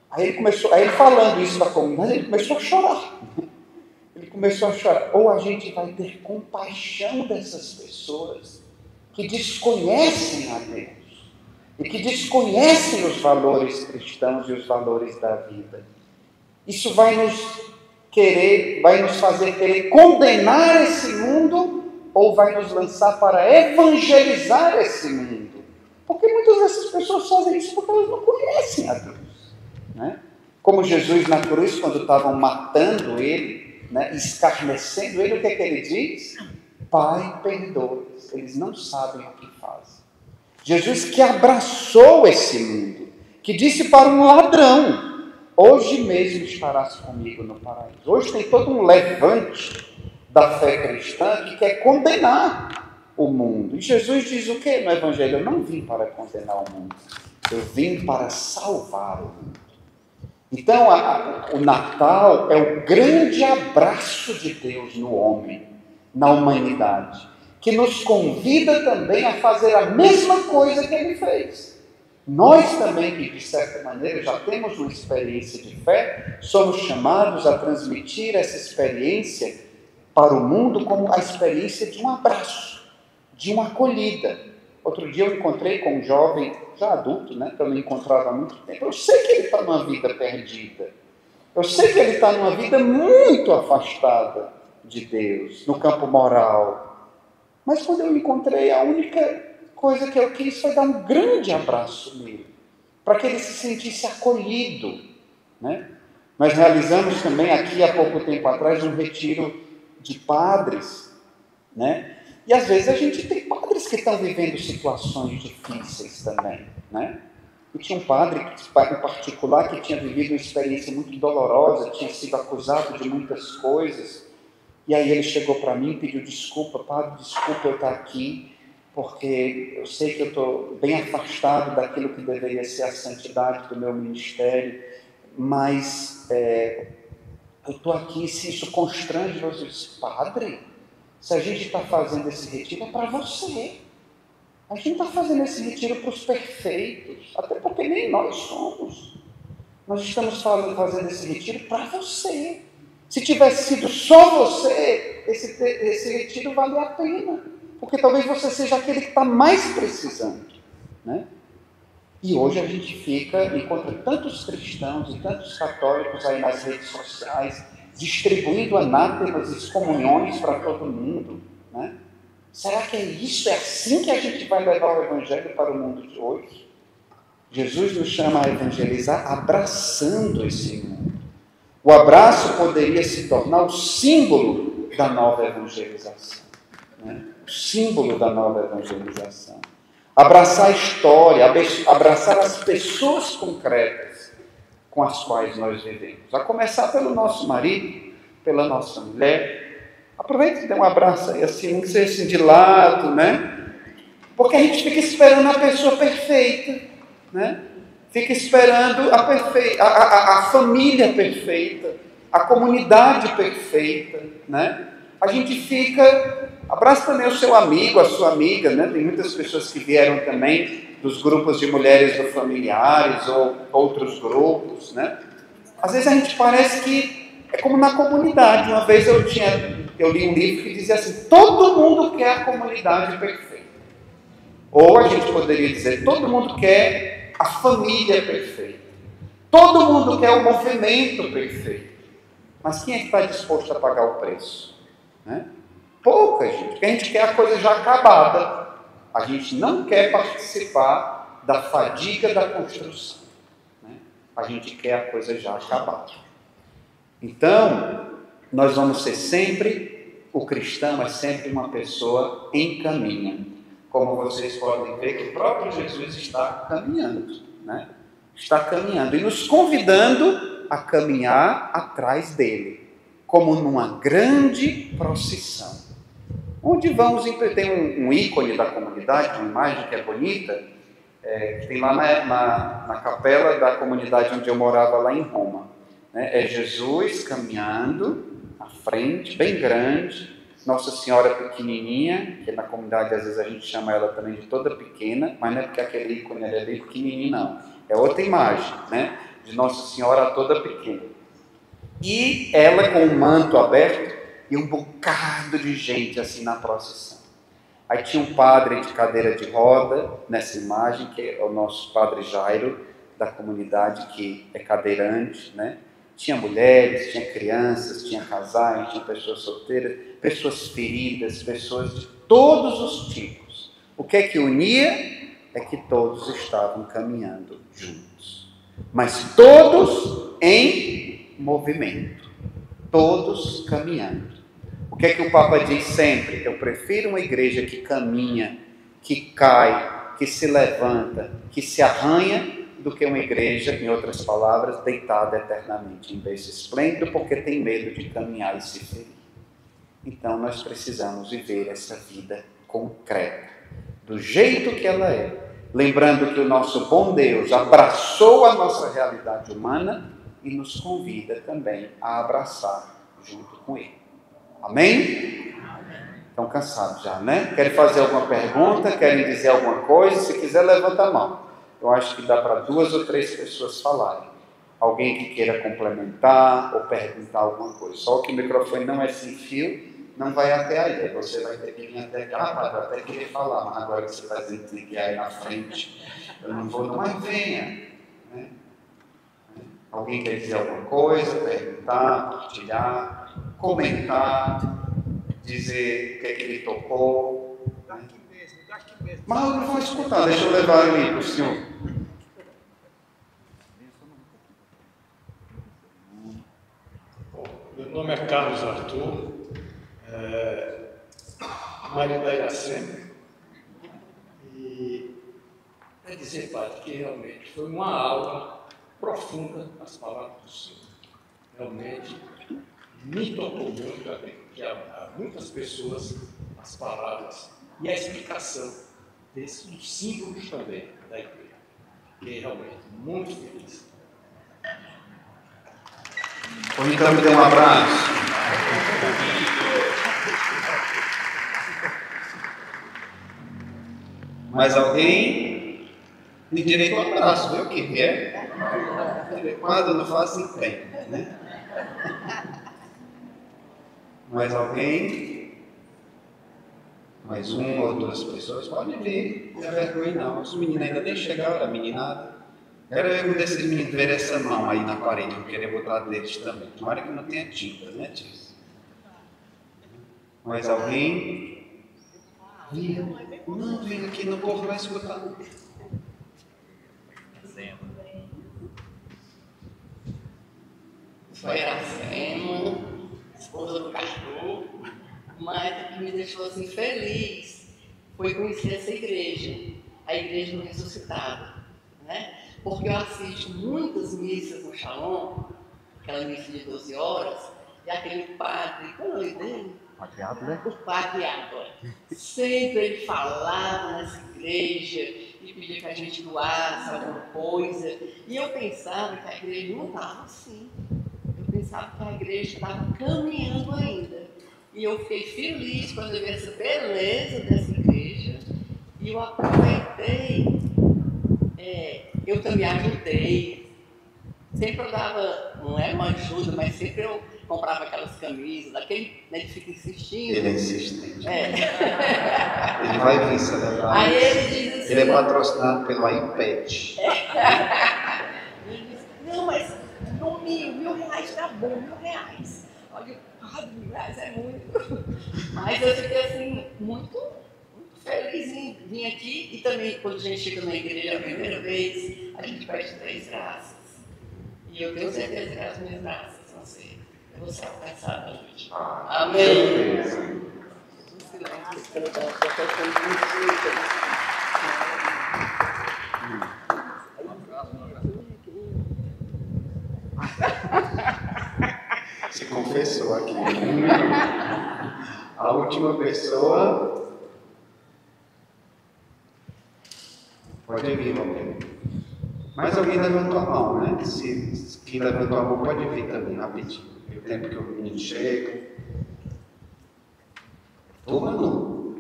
Aí ele falando isso da comunidade, ele começou a chorar. Ele começou a chorar. Ou a gente vai ter compaixão dessas pessoas que desconhecem a Deus e que desconhecem os valores cristãos e os valores da vida. Isso vai nos fazer querer condenar esse mundo ou vai nos lançar para evangelizar esse mundo? Porque muitas dessas pessoas fazem isso porque elas não conhecem a Deus, né? Como Jesus na cruz, quando estavam matando ele, né, escarnecendo ele, o que é que ele diz? Pai, perdoa-os, eles não sabem o que fazem. Jesus que abraçou esse mundo, que disse para um ladrão, hoje mesmo estarás comigo no paraíso. Hoje tem todo um levante da fé cristã que quer condenar o mundo. E Jesus diz o que no Evangelho? Eu não vim para condenar o mundo, eu vim para salvar o mundo. Então, o Natal é o grande abraço de Deus no homem, na humanidade, que nos convida também a fazer a mesma coisa que Ele fez. Nós também, que de certa maneira já temos uma experiência de fé, somos chamados a transmitir essa experiência para o mundo como a experiência de um abraço, de uma acolhida. Outro dia eu encontrei com um jovem, já adulto, que eu não encontrava há muito tempo. Eu sei que ele está numa vida perdida. Eu sei que ele está numa vida muito afastada de Deus, no campo moral. Mas quando eu encontrei, a única coisa que eu quis foi dar um grande abraço nele, para que ele se sentisse acolhido. Nós realizamos também aqui, há pouco tempo atrás, um retiro de padres, E às vezes a gente tem padres que estão vivendo situações difíceis também, E tinha um padre em particular que tinha vivido uma experiência muito dolorosa, tinha sido acusado de muitas coisas, e aí ele chegou para mim e pediu desculpa: padre, desculpa eu estar aqui, porque eu sei que eu estou bem afastado daquilo que deveria ser a santidade do meu ministério, mas eu estou aqui, se isso constrange você. Eu disse: padre, se a gente está fazendo esse retiro é para você. A gente está fazendo esse retiro para os perfeitos, até porque nem nós somos. Nós estamos fazendo esse retiro para você. Se tivesse sido só você, esse retiro vale a pena, porque talvez você seja aquele que está mais precisando, E hoje a gente encontra tantos cristãos e tantos católicos aí nas redes sociais, distribuindo anátemas e excomunhões para todo mundo, Será que é isso? É assim que a gente vai levar o Evangelho para o mundo de hoje? Jesus nos chama a evangelizar abraçando esse mundo. O abraço poderia se tornar o símbolo da nova evangelização, O símbolo da nova evangelização. Abraçar a história, abraçar as pessoas concretas com as quais nós vivemos. A começar pelo nosso marido, pela nossa mulher. Aproveita e dê um abraço aí, assim, não seja assim de lado, Porque a gente fica esperando a pessoa perfeita, Fica esperando a família perfeita, a comunidade perfeita, A gente fica... Abraça também o seu amigo, a sua amiga, Tem muitas pessoas que vieram também dos grupos de mulheres ou familiares ou outros grupos, Às vezes a gente parece que é como na comunidade. Uma vez eu li um livro que dizia assim: todo mundo quer a comunidade perfeita. Ou a gente poderia dizer: todo mundo quer a família perfeita. Todo mundo quer o movimento perfeito. Mas quem é que está disposto a pagar o preço? Pouca gente, porque a gente quer a coisa já acabada. A gente não quer participar da fadiga da construção. A gente quer a coisa já acabada. Então, nós vamos ser sempre, o cristão é sempre uma pessoa em caminho. Como vocês podem ver que o próprio Jesus está caminhando, Está caminhando e nos convidando a caminhar atrás dele, como numa grande procissão. Onde vamos, tem um ícone da comunidade, uma imagem que é bonita, tem lá na capela da comunidade onde eu morava, lá em Roma. É Jesus caminhando à frente, bem grande, Nossa Senhora pequenininha, que na comunidade às vezes a gente chama ela também de toda pequena, mas não é porque aquele ícone é bem pequenininho, não. É outra imagem, de Nossa Senhora toda pequena. E ela com o manto aberto e um bocado de gente assim na procissão. Aí tinha um padre de cadeira de roda nessa imagem, que é o nosso padre Jairo, da comunidade, que é cadeirante, Tinha mulheres, tinha crianças, tinha casais, tinha pessoas solteiras, pessoas feridas, pessoas de todos os tipos. O que é que unia? É que todos estavam caminhando juntos. Mas todos em movimento. Todos caminhando. O que é que o Papa diz sempre? Eu prefiro uma igreja que caminha, que cai, que se levanta, que se arranha, do que uma igreja, em outras palavras, deitada eternamente em berço esplêndido, porque tem medo de caminhar e se ferir. Então nós precisamos viver essa vida concreta, do jeito que ela é, lembrando que o nosso bom Deus abraçou a nossa realidade humana e nos convida também a abraçar junto com Ele. Amém? Estão cansados já, né? Querem fazer alguma pergunta? Querem dizer alguma coisa? Se quiser, levanta a mão. Eu acho que dá para 2 ou 3 pessoas falarem. Alguém que queira complementar ou perguntar alguma coisa. Só que o microfone não é sem fio, não vai até aí. Você vai ter que vir até aqui. Ah, padre, eu até queria falar, mas agora que você está dizendo que tem que ir aí na frente, eu não vou, não, mas venha. Né? Alguém quer dizer alguma coisa, perguntar, partilhar, comentar, dizer o que é que ele tocou. Daqui mesmo. Mas eu não vou escutar, deixa eu levar ele para o senhor. Meu nome é Carlos Arthur, marido da Iracema. E quer dizer, padre, que realmente foi uma aula profunda nas palavras do Senhor. Realmente me tocou muito, porque há muitas pessoas as palavras e a explicação desses símbolos também da igreja. Fiquei realmente muito feliz. Então me dê um abraço. Mais alguém? Tem direito ao abraço, viu? Que é? Quando não faz, não tem, né? Mais alguém? Mais 1 ou 2 pessoas? Pode vir, não é vergonha não. Os meninos ainda nem chegaram, a meninada. Quero ver um desses meninos ver essa mão aí na parede, eu queria botar deles também. Tomara que não tenha tinta, né, tio? Mais alguém? Não, vem aqui, no povo vai escutar. Foi Iracema, esposa do Carlos, mas o que me deixou assim feliz foi conhecer essa igreja, a Igreja do Ressuscitado, né? Porque eu assisto muitas missas no Shalom, aquela missa de 12 horas, e aquele padre, qual é o nome dele? Padre Água. O Padre Água. Sempre ele falava nessa igreja e pedia que a gente doasse alguma coisa. E eu pensava que a igreja não estava assim. Eu pensava que a igreja estava caminhando ainda. E eu fiquei feliz quando eu vi essa beleza dessa igreja. E eu aproveitei, eu também ajudei. Sempre eu dava, não é uma ajuda, mas sempre eu comprava aquelas camisas, daquele, né, que fica insistindo. Ele é insistente. Ele vai vir celebrar. Aí ele diz assim... Ele é patrocinado pelo iPad. Ele diz, não, mas no R$1.000 tá bom, R$1.000. Olha, R$1.000 é muito. Mas eu fiquei assim, muito feliz em vir aqui. E também, quando a gente chega na igreja a primeira vez, a gente pede 3 graças. E eu tenho certeza que as minhas graças vão ser... Eu vou ser alcançada hoje. Amém. Se confessou aqui. A última pessoa. Pode vir, alguém. Mas alguém levantou a mão, né? Se quem levantou a mão pode vir também, rapidinho. O tempo que o menino chega. Ou não.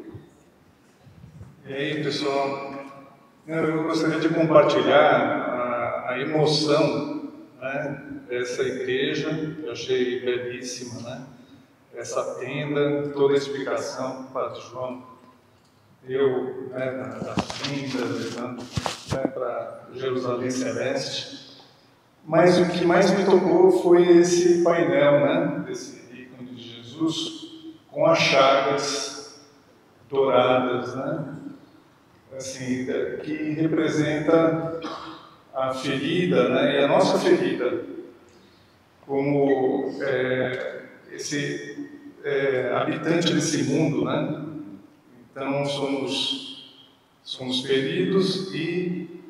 E aí, pessoal, eu gostaria de compartilhar a emoção, né, dessa igreja, eu achei belíssima, né? Essa tenda, toda a explicação do Padre João. Eu, né, das tendas, levando, né, para Jerusalém Celeste. Mas o que mais me tocou foi esse painel, né, desse ícone de Jesus, com as chagas douradas, né? Assim, que representa a ferida, né, e a nossa ferida, como esse habitante desse mundo, né? Então somos feridos e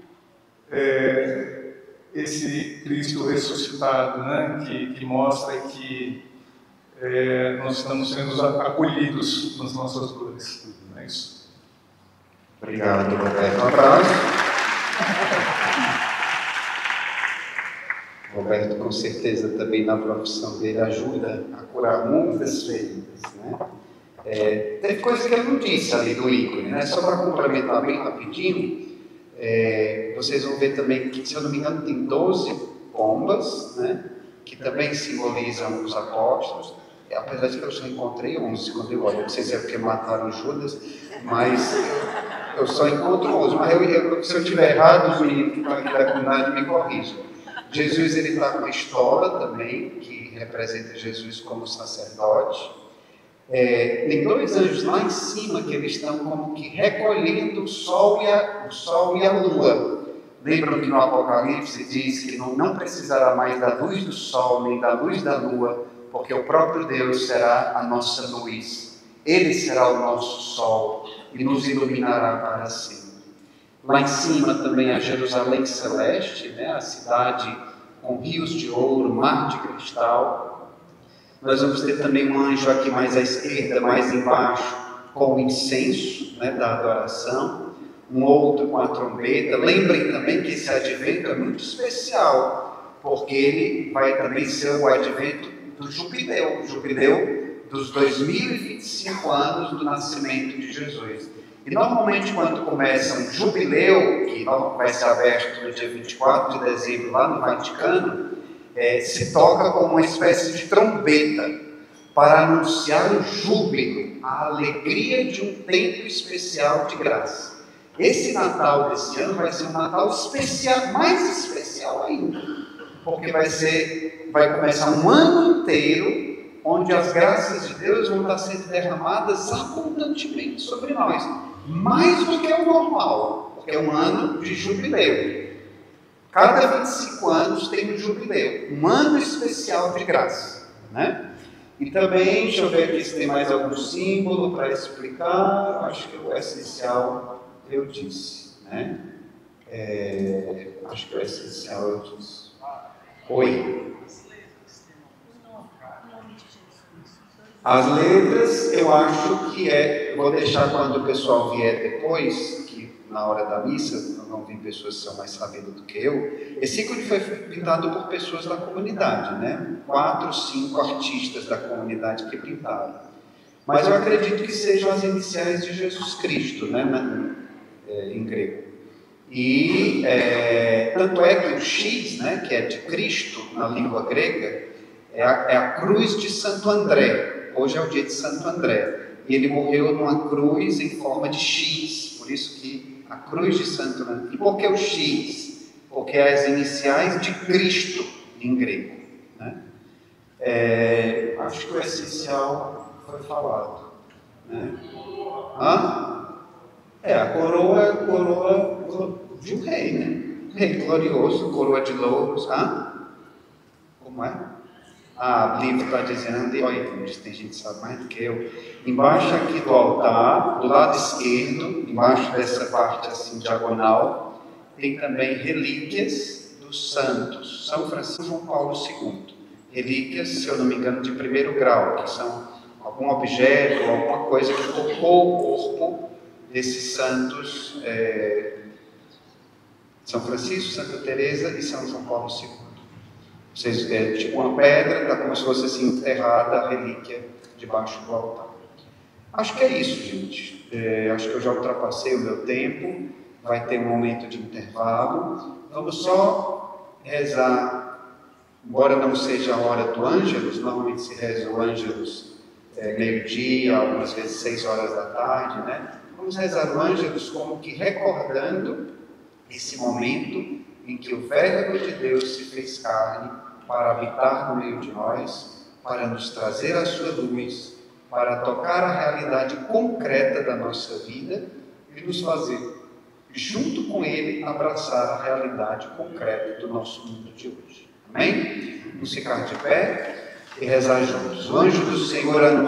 esse Cristo ressuscitado, né? Que mostra que nós estamos sendo acolhidos nas nossas dores. É isso. Obrigado, Roberto. Um abraço. Roberto, com certeza, também na profissão dele, ajuda a curar muitas feridas, né? Teve coisa que eu não disse ali do ícone, né? Só para complementar bem rapidinho, vocês vão ver também que, se eu não me engano, tem 12 pombas, né? Que também simbolizam os apóstolos. Apesar de que eu só encontrei 11 quando eu olho, não sei se é porque mataram Judas, mas eu só encontro 11. Mas se eu estiver errado, os meninos que estão aqui da comunidade me corrigem. Jesus está com a estola também, que representa Jesus como sacerdote. Tem 2 anjos lá em cima que eles estão como que recolhendo o sol e a lua. Lembram que no Apocalipse diz que não precisará mais da luz do sol nem da luz da lua, porque o próprio Deus será a nossa luz. Ele será o nosso sol e nos iluminará para sempre. Lá em cima também a Jerusalém Celeste, né? A cidade com rios de ouro, mar de cristal. Nós vamos ter também um anjo aqui mais à esquerda, mais embaixo, com o incenso, né, da adoração. Um outro com a trombeta. Lembrem também que esse advento é muito especial, porque ele vai também ser o advento do jubileu, o jubileu dos 2025 anos do nascimento de Jesus. E normalmente quando começa um jubileu, que vai ser aberto no dia 24 de dezembro lá no Vaticano, se toca como uma espécie de trombeta para anunciar o júbilo, a alegria de um tempo especial de graça. Esse Natal desse ano vai ser um Natal especial, mais especial ainda, porque vai começar um ano inteiro onde as graças de Deus vão estar sendo derramadas abundantemente sobre nós, mais do que o normal, porque é um ano de jubileu. Cada 25 anos tem um jubileu, um ano especial de graça, né? E também, deixa eu ver aqui se tem mais algum símbolo para explicar. Acho que o essencial eu disse, né? Acho que o essencial eu disse. Oi. As letras, eu acho que vou deixar quando o pessoal vier depois, que na hora da missa, vão vir pessoas que são mais sabidas do que eu. Esse ícone foi pintado por pessoas da comunidade, né? 4, 5 artistas da comunidade que pintaram. Mas eu acredito que sejam as iniciais de Jesus Cristo, né? Em grego. E tanto é que o X, né, que é de Cristo na língua grega, é a cruz de Santo André. Hoje é o dia de Santo André. E ele morreu numa cruz em forma de X. Por isso que a cruz de Santo André. E por que o X? Porque é as iniciais de Cristo em grego, né? Acho que o essencial foi falado, né? A coroa de um rei, né? Rei glorioso, coroa de louros. Como é? O livro está dizendo, e olha, tem gente que sabe mais do que eu. Embaixo aqui do altar, do lado esquerdo, embaixo dessa parte assim diagonal, tem também relíquias dos santos, São Francisco e João Paulo II. Relíquias, se eu não me engano, de 1º grau, que são algum objeto, alguma coisa que tocou o corpo desses santos, São Francisco, Santa Teresa e São João Paulo II. Tipo uma pedra, está como se fosse assim enterrada a relíquia debaixo do altar. Acho que é isso, gente. Acho que eu já ultrapassei o meu tempo. Vai ter um momento de intervalo. Vamos só rezar, embora não seja a hora do Ângelus, normalmente se reza o Ângelus meio-dia, algumas vezes 6 horas da tarde, né? Vamos rezar o Ângelus como que recordando esse momento em que o Verbo de Deus se fez carne para habitar no meio de nós, para nos trazer a sua luz, para tocar a realidade concreta da nossa vida e nos fazer, junto com Ele, abraçar a realidade concreta do nosso mundo de hoje. Amém? Vamos ficar de pé e rezar juntos. O anjo do Senhor anuncia